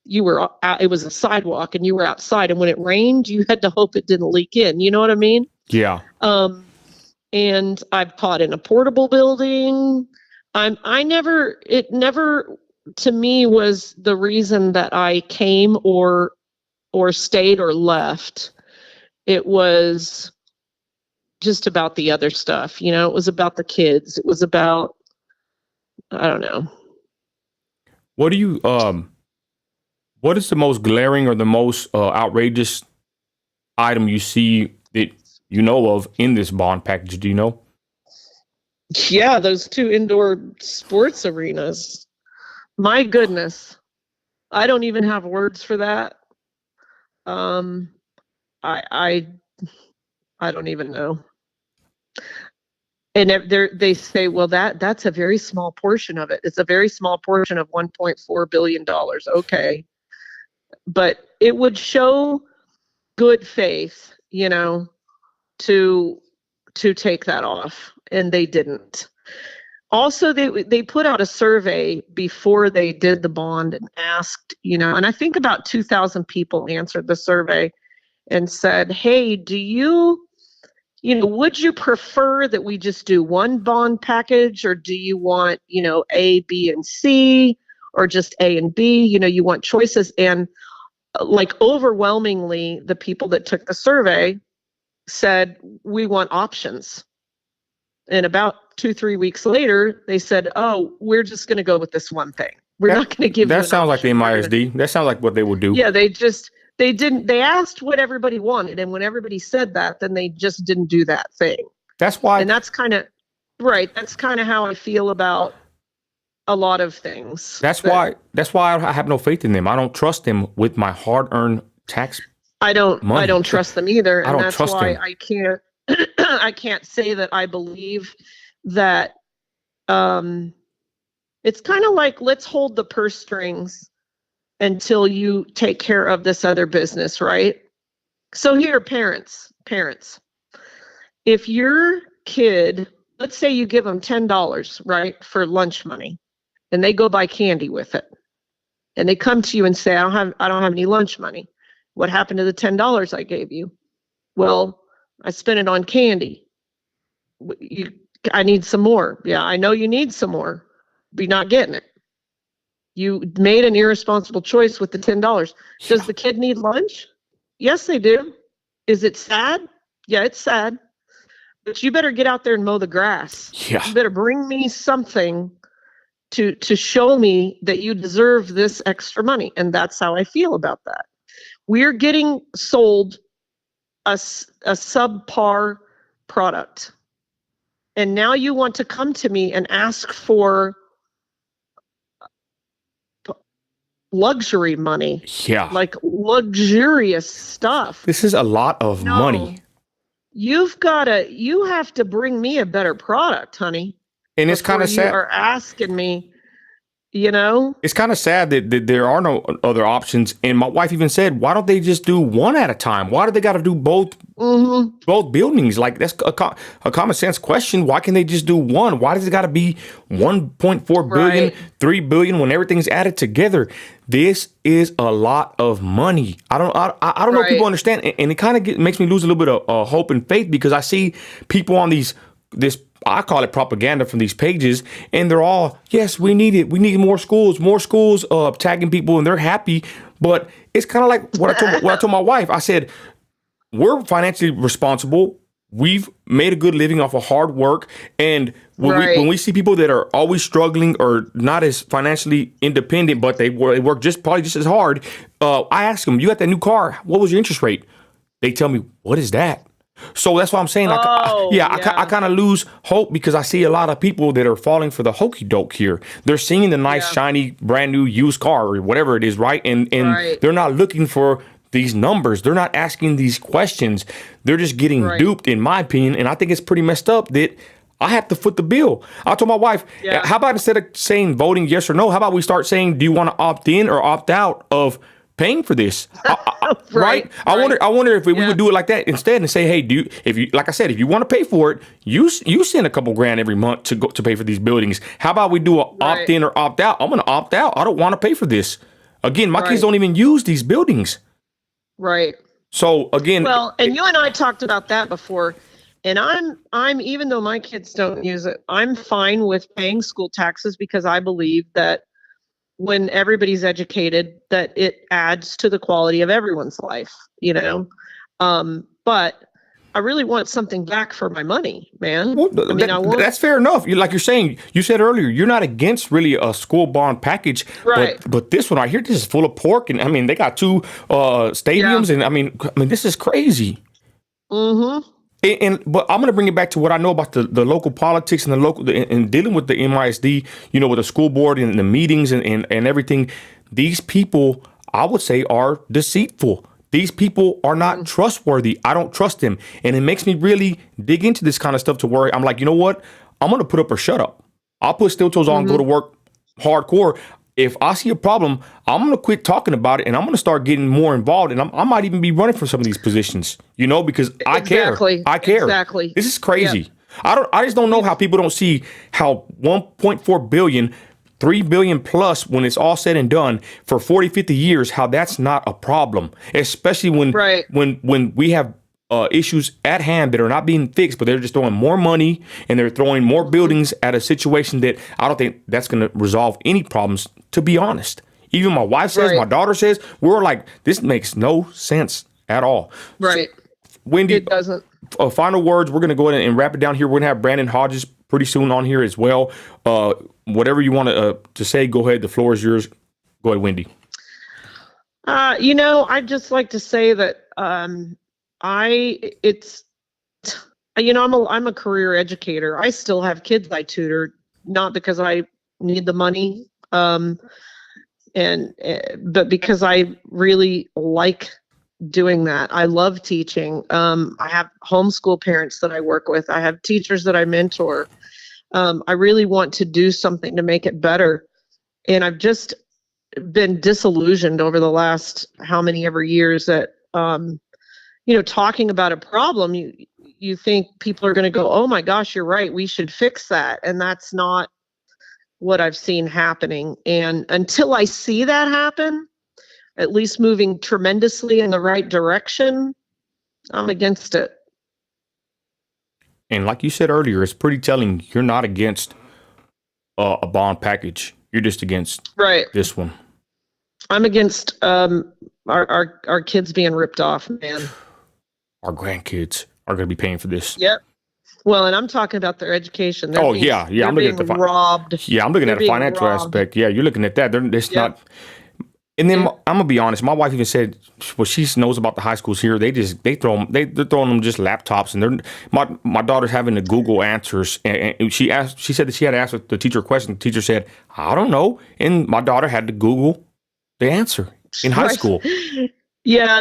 you were out, it was a sidewalk and you were outside. And when it rained, you had to hope it didn't leak in. You know what I mean? Yeah. And I've taught in a portable building. It never to me was the reason that I came or stayed or left. It was just about the other stuff. It was about the kids. It was about, I don't know. What do you what is the most glaring or the most outrageous item you see that you know of in this bond package? Do you know? Yeah, those 2 indoor sports arenas. My goodness. I don't even have words for that. I don't even know. And they say, well, that's a very small portion of it. It's a very small portion of $1.4 billion. Okay. But it would show good faith, to take that off. And they didn't. Also, they put out a survey before they did the bond and asked, and I think about 2,000 people answered the survey and said, hey, would you prefer that we just do one bond package, or do you want, A, B, and C, or just A and B? You want choices. And like overwhelmingly, the people that took the survey said, we want options. And about 2-3 weeks later, they said, oh, we're just going to go with this one thing. We're not going to give you that sounds like the MISD. That sounds like what they would do. Yeah, they asked what everybody wanted. And when everybody said that, then they just didn't do that thing. That's why. And that's kind of, right. That's kind of how I feel about a lot of things. That's why I have no faith in them. I don't trust them with my hard-earned tax money. I don't trust them either. And that's why I can't, I can't say that I believe that, it's kind of like, let's hold the purse strings until you take care of this other business, right? So here, parents, if your kid, let's say you give them $10, right, for lunch money, and they go buy candy with it, and they come to you and say, I don't have any lunch money. What happened to the $10 I gave you? Well, I spent it on candy. I need some more. Yeah, I know you need some more, but you're not getting it. You made an irresponsible choice with the $10. Does the kid need lunch? Yes, they do. Is it sad? Yeah, it's sad. But you better get out there and mow the grass. Yeah. You better bring me something to show me that you deserve this extra money. And that's how I feel about that. We're getting sold a subpar product. And now you want to come to me and ask for luxury money. Yeah. Like luxurious stuff. This is a lot of money. You have to bring me a better product, honey. And it's kind of sad. You are asking me, It's kind of sad that there are no other options. And my wife even said, why don't they just do one at a time? Why do they got to do both buildings? Like, that's a common sense question. Why can't they just do one? Why does it got to be 1.4 billion, 3 billion when everything's added together? This is a lot of money. I don't know if people understand. And it kind of makes me lose a little bit of hope and faith, because I see people on this I call it propaganda from these pages, and they're all, yes, we need it. We need more schools, tagging people, and they're happy. But it's kind of like what I told my wife. I said, we're financially responsible. We've made a good living off of hard work. And when we see people that are always struggling or not as financially independent, but they work probably just as hard, I ask them, you got that new car, what was your interest rate? They tell me, what is that? So that's what I'm saying. I kind of lose hope, because I see a lot of people that are falling for the hokey doke here. They're seeing the nice, shiny, brand new used car or whatever it is, right? And they're not looking for these numbers. They're not asking these questions. They're just getting duped, in my opinion. And I think it's pretty messed up that I have to foot the bill. I told my wife, how about instead of saying voting yes or no, how about we start saying, do you want to opt in or opt out of paying for this? Right? Right. I wonder if we Yeah. would do it like that instead and say, hey, if you, like I said, if you want to pay for it, you send a couple grand every month to pay for these buildings. How about we do a Right. opt in or opt out? I'm going to opt out. I don't want to pay for this. Again, my kids Right. don't even use these buildings. Right. So again, Well, and you and I talked about that before. And I'm even though my kids don't use it, I'm fine with paying school taxes because I believe that when everybody's educated, that it adds to the quality of everyone's life, you know. But I really want something back for my money, man. well, I mean, I want that's fair enough. Like you're saying, you said earlier, you're not against really a school bond package, right. but this one right here, this is full of pork, and I mean they got two stadiums, Yeah. and I mean this is crazy. Mm-hmm. But I'm going to bring it back to what I know about the local politics and and dealing with the MISD, with the school board and the meetings and everything. These people, I would say, are deceitful. These people are not trustworthy. I don't trust them. And it makes me really dig into this kind of stuff to where I'm like, you know what? I'm going to put up or shut up. I'll put steel toes on, go to work hardcore. If I see a problem, I'm going to quit talking about it and I'm going to start getting more involved. And I might even be running for some of these positions, because I Exactly. care. I care. Exactly. This is crazy. Yep. I just don't know how people don't see how 1.4 billion, 3 billion plus when it's all said and done for 40, 50 years, how that's not a problem, especially Right. when we have issues at hand that are not being fixed, but they're just throwing more money and they're throwing more buildings at a situation that I don't think that's going to resolve any problems, to be honest. Even my wife says, Right. my daughter says, we're like, this makes no sense at all. Right. Wendy, It doesn't. final words. We're going to go ahead and wrap it down here. We're going to have Brandon Hodges pretty soon on here as well. Whatever you want to say, go ahead. The floor is yours. Go ahead, Wendy. I'd just like to say that I'm a career educator. I still have kids I tutor, not because I need the money, but because I really like doing that. I love teaching. I have homeschool parents that I work with. I have teachers that I mentor. I really want to do something to make it better. And I've just been disillusioned over the last how many ever years that, talking about a problem, you think people are going to go, oh my gosh, you're right, we should fix that. And that's not what I've seen happening. And until I see that happen, at least moving tremendously in the right direction, I'm against it. And like you said earlier, it's pretty telling you're not against a bond package. You're just against Right. this one. I'm against our kids being ripped off, man. Our grandkids are going to be paying for this. Yep. Well, and I'm talking about their education. Yeah. I'm looking at the robbed. Yeah, I'm looking at the financial aspect. Yeah, you're looking at that. It's not. And then I'm gonna be honest. My wife even said, well, she knows about the high schools here. They're throwing them just laptops, and my daughter's having to Google answers. And she said that she had to ask the teacher a question. The teacher said, I don't know, and my daughter had to Google the answer in high school. Yeah,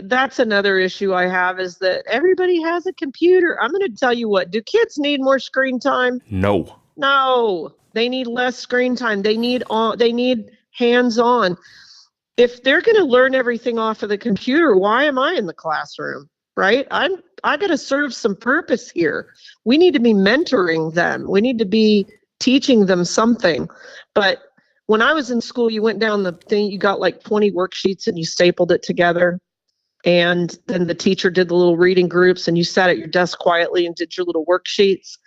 that's another issue I have is that everybody has a computer. I'm going to tell you what, do kids need more screen time? No, they need less screen time. They need hands-on. If they're going to learn everything off of the computer, why am I in the classroom? Right? I got to serve some purpose here. We need to be mentoring them. We need to be teaching them something. But when I was in school, you went down the thing, you got like 20 worksheets and you stapled it together. And then the teacher did the little reading groups and you sat at your desk quietly and did your little worksheets.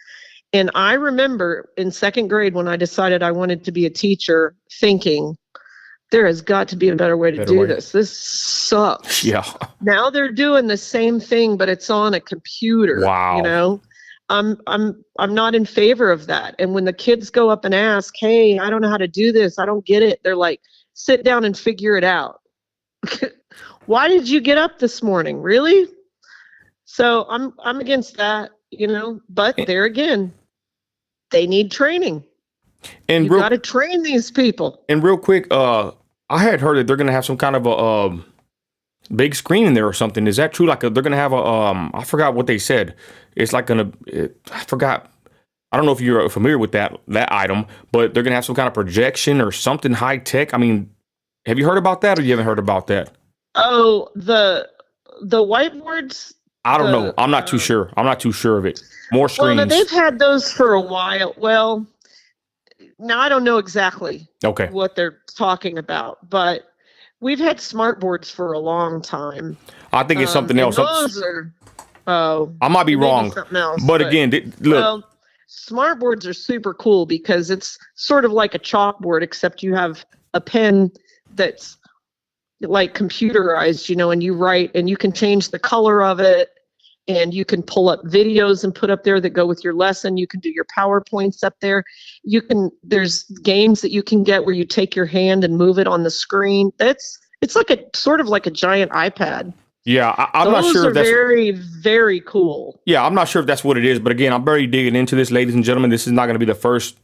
And I remember in second grade when I decided I wanted to be a teacher thinking, there has got to be a better way to do this. This sucks. Yeah. Now they're doing the same thing, but it's on a computer. Wow. I'm not in favor of that. And when the kids go up and ask, hey, I don't know how to do this, I don't get it, they're like, sit down and figure it out. Why did you get up this morning? Really? So I'm against that, but there again, they need training. And you got to train these people. And real quick, I had heard that they're going to have some kind of a big screen in there or something. Is that true? Like they're going to have I forgot what they said. It's like I forgot. I don't know if you're familiar with that item, but they're going to have some kind of projection or something high tech. I mean, Have you heard about that, or you haven't heard about that? Oh, the whiteboards. I don't know. The I'm not too sure. I'm not too sure of it. More well, no, screens. they've had those for a while. Well, now I don't know exactly Okay. what they're talking about, but we've had smart boards for a long time. I think it's something And else. those are, oh, I might be it may wrong, something else, but again, look. well, smart boards are super cool because it's sort of like a chalkboard, except you have a pen that's like computerized, and you write and you can change the color of it, and you can pull up videos and put up there that go with your lesson. You can do your PowerPoints up there. There's games that you can get where you take your hand and move it on the screen. It's like a sort of like a giant iPad. Yeah, I'm not sure if that's very, very cool. Yeah, I'm not sure if that's what it is, but again, I'm barely digging into this, ladies and gentlemen. This is not going to be the first,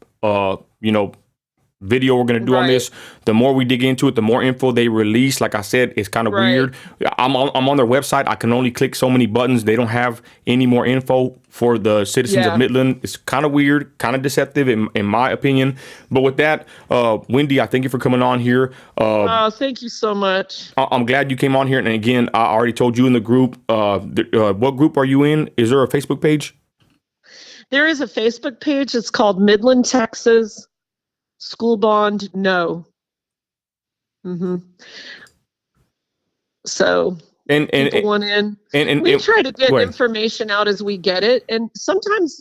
video we're going to do on this. The more we dig into it, the more info they release. Like I said, it's kind of weird. I'm on their website. I can only click so many buttons. They don't have any more info for the citizens of Midland. It's kind of weird, kind of deceptive in my opinion. But with that, Wendy, I thank you for coming on here. Thank you so much. I'm glad you came on here. And again, I already told you in the group. What group are you in? Is there a Facebook page? There is a Facebook page. It's called Midland, Texas School Bond No. So people want in. And we try to get information out as we get it. And sometimes,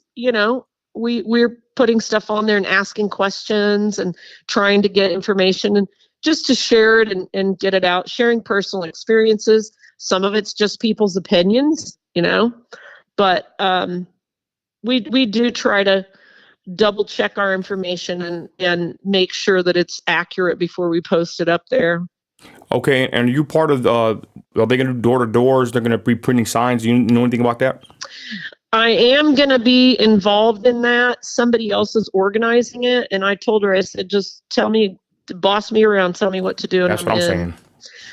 we're putting stuff on there and asking questions and trying to get information and just to share it and get it out, sharing personal experiences. Some of it's just people's opinions, but we do try to double check our information and make sure that it's accurate before we post it up there. Okay, and are you part of are they going to do door-to-doors? They're going to be printing signs. Do you know anything about that? I am going to be involved in that. Somebody else is organizing it, and I told her, I said, just boss me around, tell me what to do. And that's what I'm saying.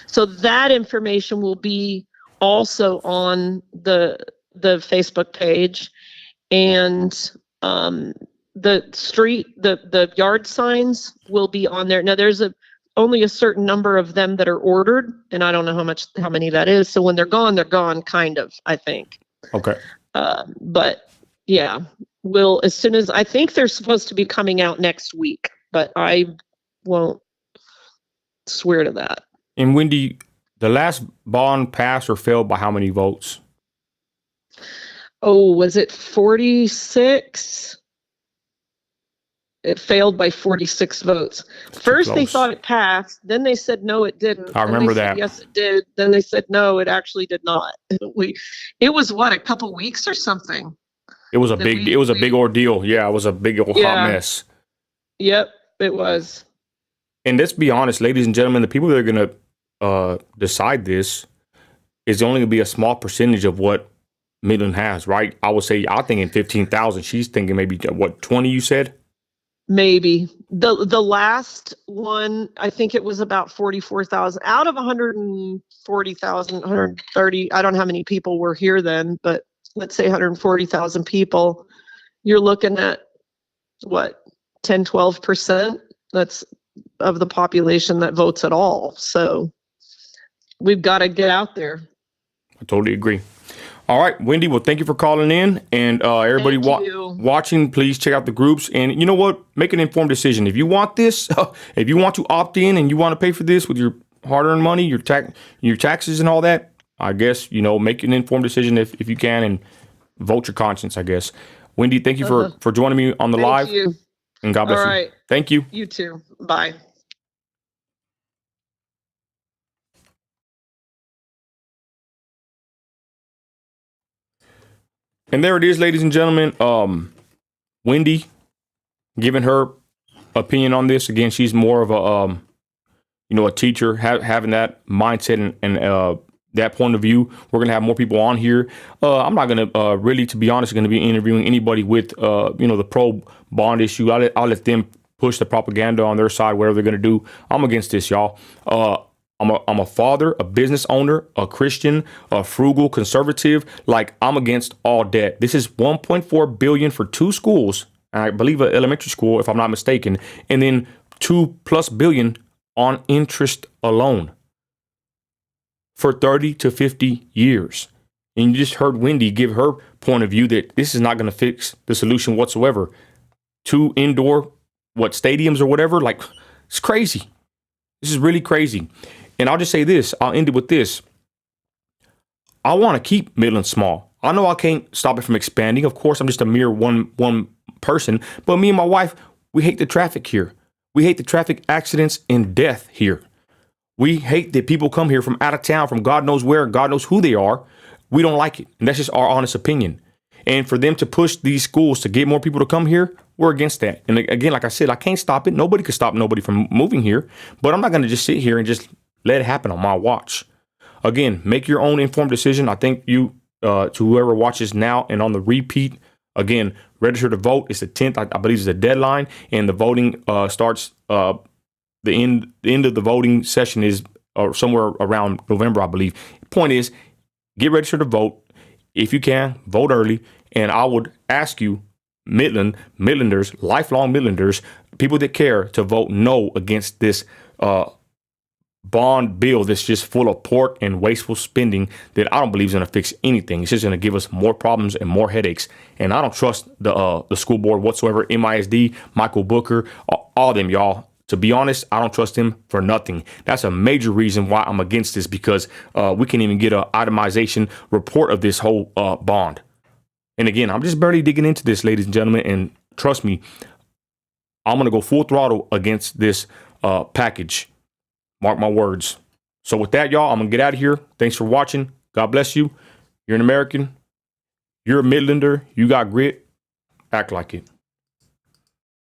So that information will be also on the Facebook page, and the yard signs will be on there. Now there's only a certain number of them that are ordered, and I don't know how many that is. So when they're gone, kind of, I think. Okay. But yeah, as soon as I think they're supposed to be coming out next week, but I won't swear to that. And Wendy, the last bond passed or failed by how many votes? Oh, was it 46? It failed by 46 votes. First, they thought it passed. Then they said, no, it didn't. I remember that. Yes, it did. Then they said, no, it actually did not. It was what, a couple weeks or something? It was a big ordeal. Yeah, it was a big old hot mess. Yep, it was. And let's be honest, ladies and gentlemen, the people that are going to decide this is only going to be a small percentage of what Midland has, right? I would say, I'm thinking 15,000. She's thinking maybe, 20 you said? Maybe. The last one, I think it was about 44,000 out of 140,000, 130. I don't know how many people were here then, but let's say 140,000 people. You're looking at what, 10, 12%? That's of the population that votes at all. So we've got to get out there. I totally agree. All right, Wendy, well, thank you for calling in. And everybody watching, please check out the groups. And you know what? Make an informed decision. If you want this, if you want to opt in and you want to pay for this with your hard-earned money, your taxes and all that, I guess, make an informed decision if you can and vote your conscience, I guess. Wendy, thank you for joining me on the live. Thank you. And God bless you. All right. Thank you. You too. Bye. And there it is, ladies and gentlemen. Wendy giving her opinion on this. Again, she's more of a teacher, having that mindset and that point of view. We're gonna have more people on here. I'm not gonna really, to be honest, going to be interviewing anybody with the pro bond issue. I'll let them push the propaganda on their side, whatever they're gonna do. I'm against this, y'all. I'm a father, a business owner, a Christian, a frugal conservative. Like, I'm against all debt. This is $1.4 billion for 2 schools. I believe an elementary school, if I'm not mistaken, and then $2+ billion on interest alone for 30 to 50 years. And you just heard Wendy give her point of view that this is not going to fix the solution whatsoever. 2 indoor, stadiums or whatever. Like, it's crazy. This is really crazy. And I'll just say this. I'll end it with this. I want to keep Midland small. I know I can't stop it from expanding. Of course, I'm just a mere one person. But me and my wife, we hate the traffic here. We hate the traffic accidents and death here. We hate that people come here from out of town, from God knows where, God knows who they are. We don't like it. And that's just our honest opinion. And for them to push these schools to get more people to come here, we're against that. And again, like I said, I can't stop it. Nobody can stop nobody from moving here. But I'm not going to just sit here and just let it happen on my watch. Again, make your own informed decision. I think you, to whoever watches now and on the repeat, again, register to vote. It's the 10th, I believe, is the deadline. And the voting starts, the end of the voting session is somewhere around November, I believe. Point is, get registered to vote. If you can, vote early. And I would ask you, Midlanders, lifelong Midlanders, people that care, to vote no against this bond bill that's just full of pork and wasteful spending that I don't believe is going to fix anything. It's just going to give us more problems and more headaches. And I don't trust the school board whatsoever. MISD, Michael Booker, all of them, y'all. To be honest, I don't trust him for nothing. That's a major reason why I'm against this, because we can't even get an itemization report of this whole bond. And again, I'm just barely digging into this, ladies and gentlemen. And trust me, I'm going to go full throttle against this package. Mark my words. So with that, y'all, I'm going to get out of here. Thanks for watching. God bless you. You're an American. You're a Midlander. You got grit. Act like it.